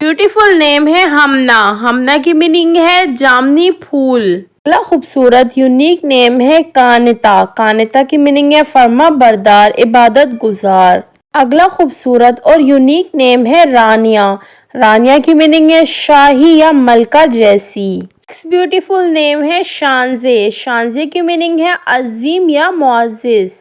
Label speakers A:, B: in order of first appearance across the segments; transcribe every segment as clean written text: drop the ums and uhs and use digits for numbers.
A: Beautiful نیم ہے ہمنا، ہمنا کی meaning ہے جامنی پھول۔ اگلا خوبصورت یونیک نیم ہے کانتا، کانتا کی میننگ ہے فرما بردار، عبادت گزار۔ اگلا خوبصورت اور یونیک نیم ہے رانیہ، رانیہ کی میننگ ہے شاہی یا ملکہ جیسی۔ نیکسٹ بیوٹیفل نیم ہے شانزے، شانزے کی میننگ ہے عظیم یا معزز۔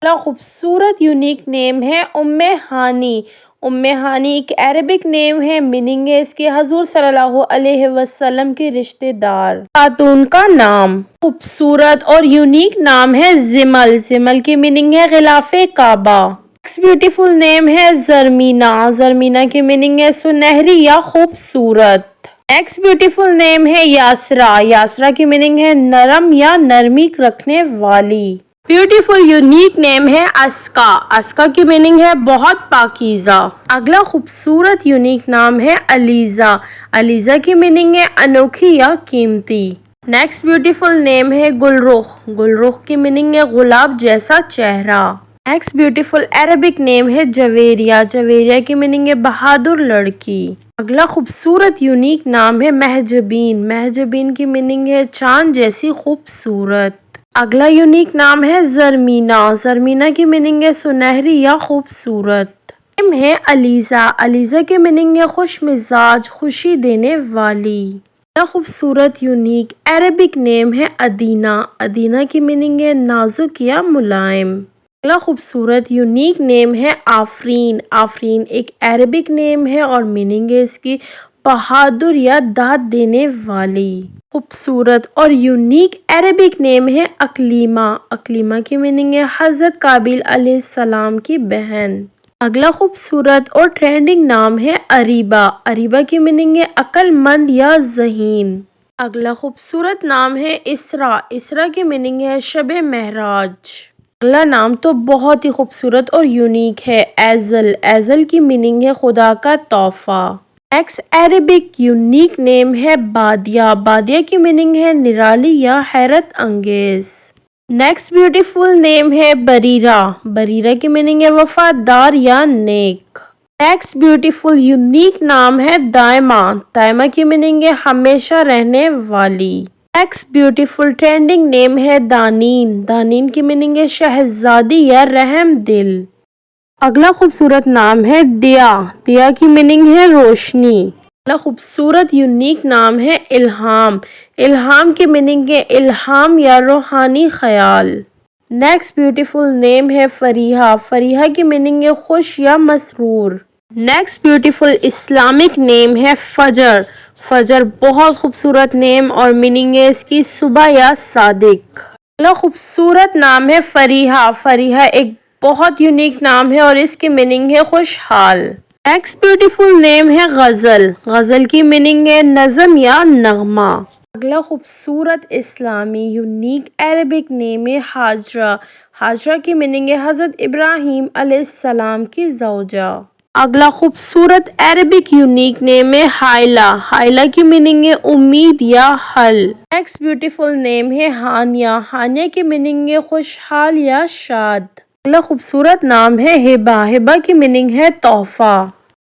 A: اگلا خوبصورت یونیک نیم ہے ام ہانی، ام ہانی ایک عربک نیم ہے، میننگ ہے اس کے حضور صلی اللہ علیہ وسلم کے رشتہ دار، خاتون کا نام۔ خوبصورت اور یونیک نام ہے زمل، زمل کی میننگ ہے غلاف کعبہ۔ نیکسٹ بیوٹیفل نیم ہے زرمینہ، زرمینہ کی میننگ ہے سنہری یا خوبصورت۔ نیکسٹ بیوٹیفل نیم ہے یاسرا، یاسرا کی میننگ ہے نرم یا نرمی رکھنے والی۔ بیوٹیفل یونیک نیم ہے اسکا، اسکا کی میننگ ہے بہت پاکیزہ۔ اگلا خوبصورت یونیک نام ہے علیزہ، علیزہ کی میننگ ہے انوکھی یا قیمتی۔ نیکسٹ بیوٹیفل نیم ہے گلرخ، گلرخ کی میننگ ہے گلاب جیسا چہرہ۔ نیکسٹ بیوٹیفل عربک نیم ہے جویریہ، جویریہ کی میننگ ہے بہادر لڑکی۔ اگلا خوبصورت یونیک نام ہے مہجبین، مہجبین کی میننگ ہے چاند جیسی خوبصورت۔ اگلا یونیک نام ہے زرمینہ، زرمینہ کی میننگ ہے سنہری یا خوبصورت۔ نیم ہے علیزہ، علیزہ کی میننگ ہے خوش مزاج، خوشی دینے والی۔ اگلا خوبصورت یونیک عربک نیم ہے ادینہ، ادینہ کی میننگ ہے نازک یا ملائم۔ اگلا خوبصورت یونیک نیم ہے آفرین، آفرین ایک عربک نیم ہے اور میننگ ہے اس کی بہادر یا داد دینے والی۔ خوبصورت اور یونیک عربک نیم ہے اکلیمہ، اکلیمہ کی میننگ ہے حضرت قابیل علیہ السلام کی بہن۔ اگلا خوبصورت اور ٹرینڈنگ نام ہے اریبہ، اریبہ کی میننگ ہے عقل مند یا ذہین۔ اگلا خوبصورت نام ہے اسرا، اسرا کی میننگ ہے شب معراج۔ اگلا نام تو بہت ہی خوبصورت اور یونیک ہے ایزل، ایزل کی میننگ ہے خدا کا تحفہ۔ نیکسٹ عربک یونیک نیم ہے بادیہ، بادیہ کی میننگ ہے نرالی یا حیرت انگیز۔ نیکسٹ بیوٹیفل نیم ہے بریرہ، بریرہ کی میننگ ہے وفادار یا نیک۔ نیکسٹ بیوٹیفل یونیک نام ہے دائمہ، دائمہ کی میننگ ہے ہمیشہ رہنے والی۔ نیکسٹ بیوٹیفل ٹرینڈنگ نیم ہے دانین، دانین کی میننگ ہے شہزادی یا رحم دل۔ اگلا خوبصورت نام ہے دیا، دیا کی میننگ ہے روشنی۔ اگلا خوبصورت یونیک نام ہے الہام، الہام کی میننگ ہے الہام یا روحانی خیال۔ نیکسٹ بیوٹیفل نیم ہے فریحہ، فریحہ کی میننگ ہے خوش یا مسرور۔ نیکسٹ بیوٹیفل اسلامک نیم ہے فجر، فجر بہت خوبصورت نیم اور میننگ ہے اس کی صبح یا صادق۔ اگلا خوبصورت نام ہے فریحہ، فریحہ ایک بہت یونیک نام ہے اور اس کی میننگ ہے خوشحال۔ نیکسٹ بیوٹیفل نیم ہے غزل، غزل کی میننگ ہے نظم یا نغمہ۔ اگلا خوبصورت اسلامی یونیک عربک نیم ہے ہاجرہ، ہاجرہ کی میننگ ہے حضرت ابراہیم علیہ السلام کی زوجہ۔ اگلا خوبصورت عربک یونیک نیم ہے ہائلہ، ہائلہ کی میننگ ہے امید یا حل۔ نیکسٹ بیوٹیفل نیم ہے ہانیہ، ہانیہ کی میننگ ہے خوشحال یا شاد۔ اگلا خوبصورت نام ہے ہبہ، ہبہ کی میننگ ہے تحفہ۔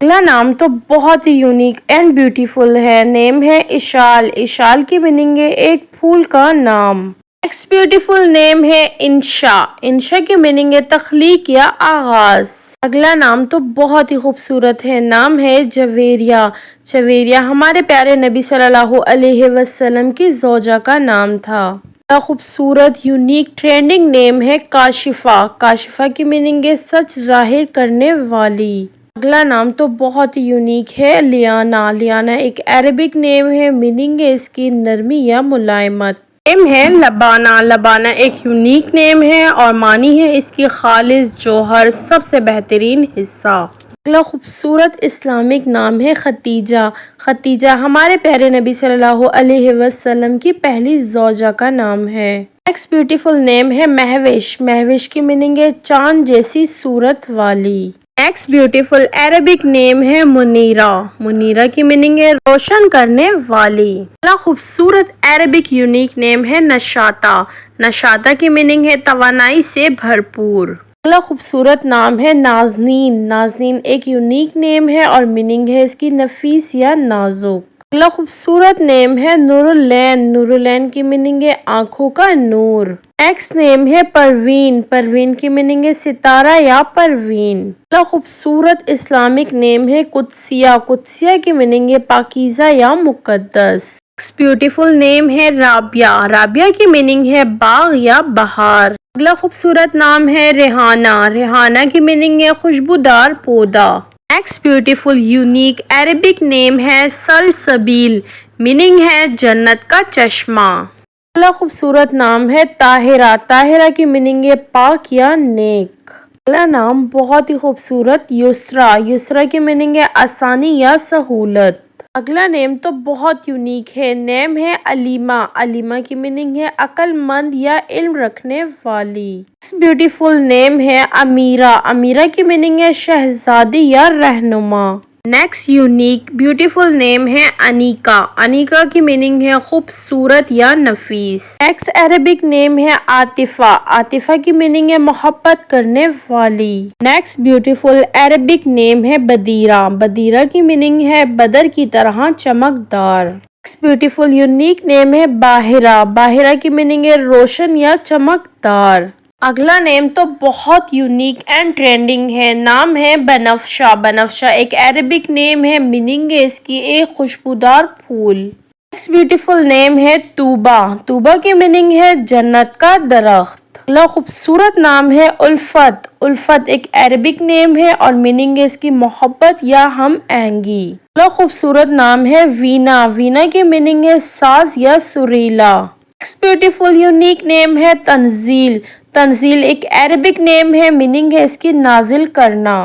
A: اگلا نام تو بہت ہی یونیک اینڈ بیوٹیفل ہے، نیم ہے اشال، اشال کی میننگ ہے ایک پھول کا نام۔ نیکسٹ بیوٹیفل نیم ہے انشا، انشا کی میننگ ہے تخلیق یا آغاز۔ اگلا نام تو بہت ہی خوبصورت ہے، نام ہے جویریہ، جویریہ ہمارے پیارے نبی صلی اللہ علیہ وسلم کی زوجہ کا نام تھا۔ اگلا خوبصورت یونیک ٹرینڈنگ نیم ہے کاشفہ، کاشفہ کی میننگ ہے سچ ظاہر کرنے والی۔ اگلا نام تو بہت ہی یونیک ہے لیانا، لیانا ایک عربک نیم ہے، میننگ ہے اس کی نرمی یا ملائمت۔ نیم ہے لبانہ، لبانہ ایک یونیک نیم ہے اور معنی ہے اس کی خالص جوہر، سب سے بہترین حصہ۔ اگلا خوبصورت اسلامک نام ہے ختیجہ، ختیجہ ہمارے پیارے نبی صلی اللہ علیہ وسلم کی پہلی زوجہ کا نام ہے۔ نیکسٹ بیوٹیفل نیم ہے مہوش، مہوش کی میننگ ہے چاند جیسی صورت والی۔ نیکسٹ بیوٹیفل عربک نیم ہے منیرہ، منیرہ کی میننگ ہے روشن کرنے والی۔ اگلا خوبصورت عربک یونیک نیم ہے نشاطہ، نشاطہ کی میننگ ہے توانائی سے بھرپور۔ اگلا خوبصورت نام ہے نازنین. نازنین ایک یونیک نیم ہے اور میننگ ہے اس کی نفیس یا نازک. اگلا خوبصورت نیم ہے نور العین. نور العین کی میننگ ہے آنکھوں کا نور. نیکسٹ نیم ہے پروین. پروین کی میننگ ہے ستارہ یا پروین. اگلا خوبصورت اسلامک نیم ہے قدسیہ. قدسیہ کی میننگ ہے پاکیزہ یا مقدس. بیوٹیفل نیم ہے رابعہ. رابعہ کی میننگ ہے باغ یا بہار. اگلا خوبصورت نام ہے ریحانہ. ریحانہ کی میننگ ہے خوشبودار پودا. نیکسٹ بیوٹیفل یونیک عربک نیم ہے سلسبیل. میننگ ہے جنت کا چشمہ. اگلا خوبصورت نام ہے طاہرہ. طاہرہ کی میننگ ہے پاک یا نیک. اگلا نام بہت ہی خوبصورت یسرا. یسرا کی میننگ ہے آسانی یا سہولت. اگلا نیم تو بہت یونیک ہے. نیم ہے علیمہ. علیمہ کی میننگ ہے عقل مند یا علم رکھنے والی. بیوٹیفل نیم ہے امیرہ. امیرہ کی میننگ ہے شہزادی یا رہنما. نیکسٹ یونیک بیوٹیفل نیم ہے انیکا. انیکا کی میننگ ہے خوبصورت یا نفیس. نیکسٹ عربک نیم ہے عاطفہ. عاطفہ کی میننگ ہے محبت کرنے والی. نیکسٹ بیوٹیفل عربک نیم ہے بدیرہ. بدیرہ کی میننگ ہے بدر کی طرح چمکدار. نیکسٹ بیوٹیفل یونیک نیم ہے باہرہ. باہرہ کی میننگ ہے روشن یا چمکدار. اگلا نیم تو بہت یونیک اینڈ ٹرینڈنگ ہے. نام ہے بنفشہ. بنفشہ ایک عربک نیم ہے. میننگ ہے اس کی ایک خوشبودار پھول. نیکسٹ بیوٹیفل نیم ہے طوبہ. طوبہ کی میننگ ہے جنت کا درخت. اگلا خوبصورت نام ہے الفت. الفت ایک عربک نیم ہے اور میننگ ہے اس کی محبت یا ہم آہنگی. اگلا خوبصورت نام ہے وینا. وینا کی میننگ ہے ساز یا سریلا. نیکسٹ بیوٹیفل یونیک نیم ہے تنزیل. تنزیل ایک عربک نیم ہے. میننگ ہے اس کی نازل کرنا.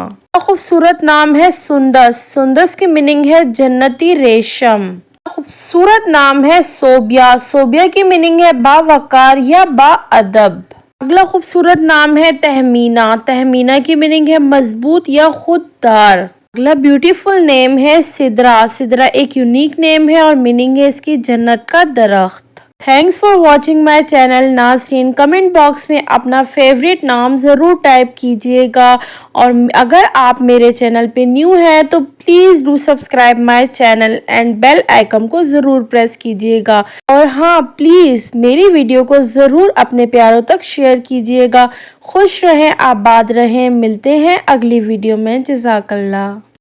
A: خوبصورت نام ہے سندس. سندس کی میننگ ہے جنتی ریشم. خوبصورت نام ہے صوبیہ. صوبیہ کی میننگ ہے باوقار یا با ادب. اگلا خوبصورت نام ہے تہمینہ. تہمینہ کی میننگ ہے مضبوط یا خوددار. اگلا بیوٹیفل نیم ہے سدرہ. سدرہ ایک یونیک نیم ہے اور میننگ ہے اس کی جنت کا درخت. Thanks for watching my channel. ناظرین کمنٹ باکس میں اپنا فیوریٹ نام ضرور ٹائپ کیجیے گا اور اگر آپ میرے چینل پہ نیو ہیں تو please do subscribe my channel and bell icon کو ضرور پریس کیجیے گا. اور ہاں پلیز میری ویڈیو کو ضرور اپنے پیاروں تک شیئر کیجیے گا. خوش رہیں آباد رہیں. ملتے ہیں اگلی ویڈیو میں. جزاک اللہ.